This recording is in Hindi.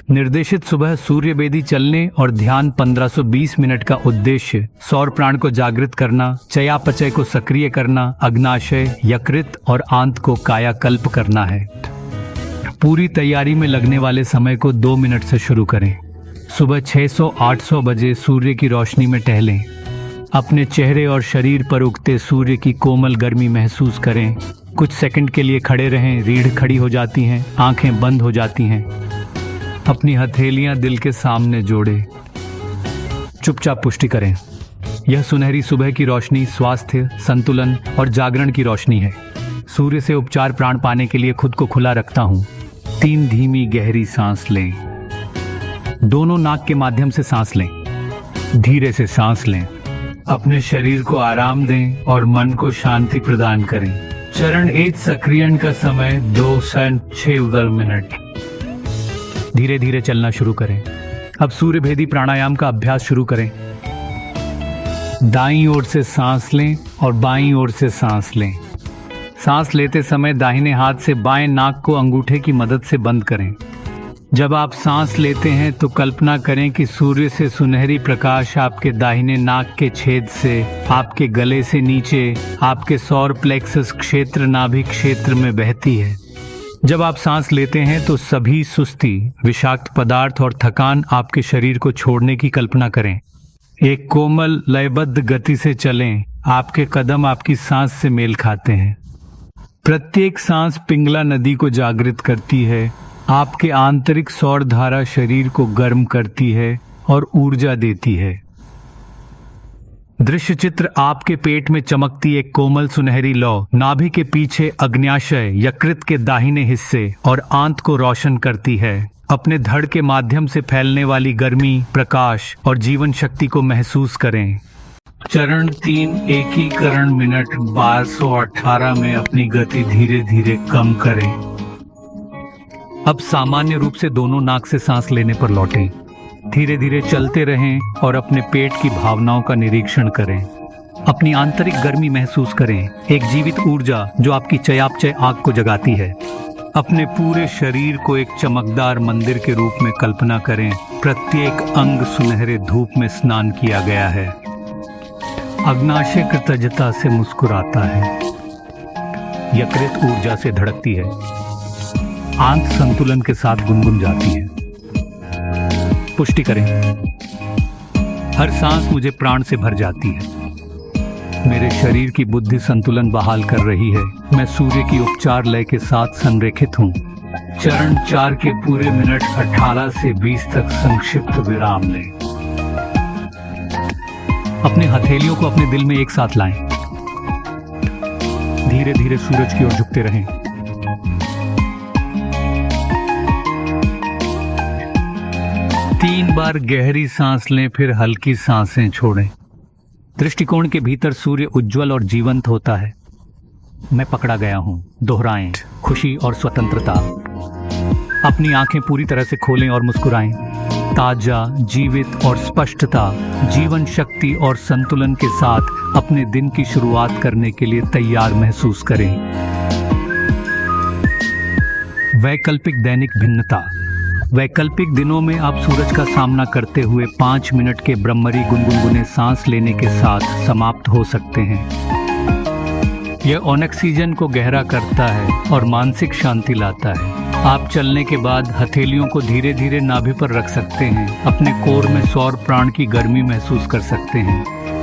निर्देशित सुबह सूर्य बेदी चलने और ध्यान 1520 मिनट का उद्देश्य सौर प्राण को जागृत करना, चयापचय को सक्रिय करना, अग्नाशय, यकृत और आंत को कायाकल्प करना है। पूरी तैयारी में लगने वाले समय को 2 मिनट से शुरू करें। सुबह 600-800 बजे सूर्य की रोशनी में टहलें। अपने चेहरे और शरीर पर उगते सूर्य की कोमल गर्मी महसूस करें। कुछ सेकंड के लिए खड़े रहें। रीढ़ खड़ी हो जाती हैं, आंखें बंद हो जाती हैं। अपनी हथेलियां दिल के सामने जोड़े। चुपचाप पुष्टि करें, यह सुनहरी सुबह की रोशनी स्वास्थ्य, संतुलन और जागरण की रोशनी है। सूर्य से उपचार प्राण पाने के लिए खुद को खुला रखता हूँ। 3 धीमी गहरी सांस लें। दोनों नाक के माध्यम से सांस लें। धीरे से सांस लें। अपने शरीर को आराम दें और मन को शांति प्रदान करें। चरण 1 सक्रियण का समय 2 से 6 मिनट। धीरे धीरे चलना शुरू करें। अब सूर्य भेदी प्राणायाम का अभ्यास शुरू करें। दाईं ओर से सांस लें और बाईं ओर से सांस लें। सांस लेते समय दाहिने हाथ से बाएं नाक को अंगूठे की मदद से बंद करें। जब आप सांस लेते हैं तो कल्पना करें कि सूर्य से सुनहरी प्रकाश आपके दाहिने नाक के छेद से आपके गले से नीचे आपके सौर प्लेक्सस क्षेत्र, नाभि क्षेत्र में बहती है। जब आप सांस लेते हैं तो सभी सुस्ती, विषाक्त पदार्थ और थकान आपके शरीर को छोड़ने की कल्पना करें। एक कोमल लयबद्ध गति से चलें। आपके कदम आपकी सांस से मेल खाते हैं। प्रत्येक सांस पिंगला नदी को जागृत करती है। आपके आंतरिक सौर धारा शरीर को गर्म करती है और ऊर्जा देती है। दृश्य चित्र आपके पेट में चमकती एक कोमल सुनहरी लौ नाभि के पीछे अग्न्याशय, यकृत के दाहिने हिस्से और आंत को रोशन करती है। अपने धड़ के माध्यम से फैलने वाली गर्मी, प्रकाश और जीवन शक्ति को महसूस करें। चरण 3 एकीकरण मिनट 1218 में अपनी गति धीरे धीरे कम करें। अब सामान्य रूप से दोनों नाक से सांस लेने पर लौटें। धीरे धीरे चलते रहें और अपने पेट की भावनाओं का निरीक्षण करें। अपनी आंतरिक गर्मी महसूस करें, एक जीवित ऊर्जा जो आपकी चयापचय आग को जगाती है। अपने पूरे शरीर को एक चमकदार मंदिर के रूप में कल्पना करें। प्रत्येक अंग सुनहरे धूप में स्नान किया गया है। अग्नाशय कृतज्ञता से मुस्कुराता है। यकृत ऊर्जा से धड़कती है। आंत संतुलन के साथ गुनगुन जाती है। पुष्टि करें, हर सांस मुझे प्राण से भर जाती है। मेरे शरीर की बुद्धि संतुलन बहाल कर रही है। मैं सूर्य की उपचार लय के साथ संरेखित हूँ। चरण 4 के पूरे मिनट 18 से 20 तक संक्षिप्त विराम लें। अपने हथेलियों को अपने दिल में एक साथ लाएं। धीरे धीरे सूरज की ओर झुकते रहें। तीन बार गहरी सांस लें, फिर हल्की सांसें छोड़ें। दृष्टिकोण के भीतर सूर्य उज्जवल और जीवंत होता है। मैं पकड़ा गया हूं। दोहराएं, खुशी और स्वतंत्रता। अपनी आंखें पूरी तरह से खोलें और मुस्कुराएं। ताजा, जीवित और स्पष्टता, जीवन शक्ति और संतुलन के साथ अपने दिन की शुरुआत करने के लिए तैयार महसूस करें। वैकल्पिक दैनिक भिन्नता। वैकल्पिक दिनों में आप सूरज का सामना करते हुए 5 मिनट के ब्रह्मरी गुनगुने सांस लेने के साथ समाप्त हो सकते हैं। यह ऑक्सीजन को गहरा करता है और मानसिक शांति लाता है। आप चलने के बाद हथेलियों को धीरे धीरे नाभि पर रख सकते हैं। अपने कोर में सौर प्राण की गर्मी महसूस कर सकते हैं।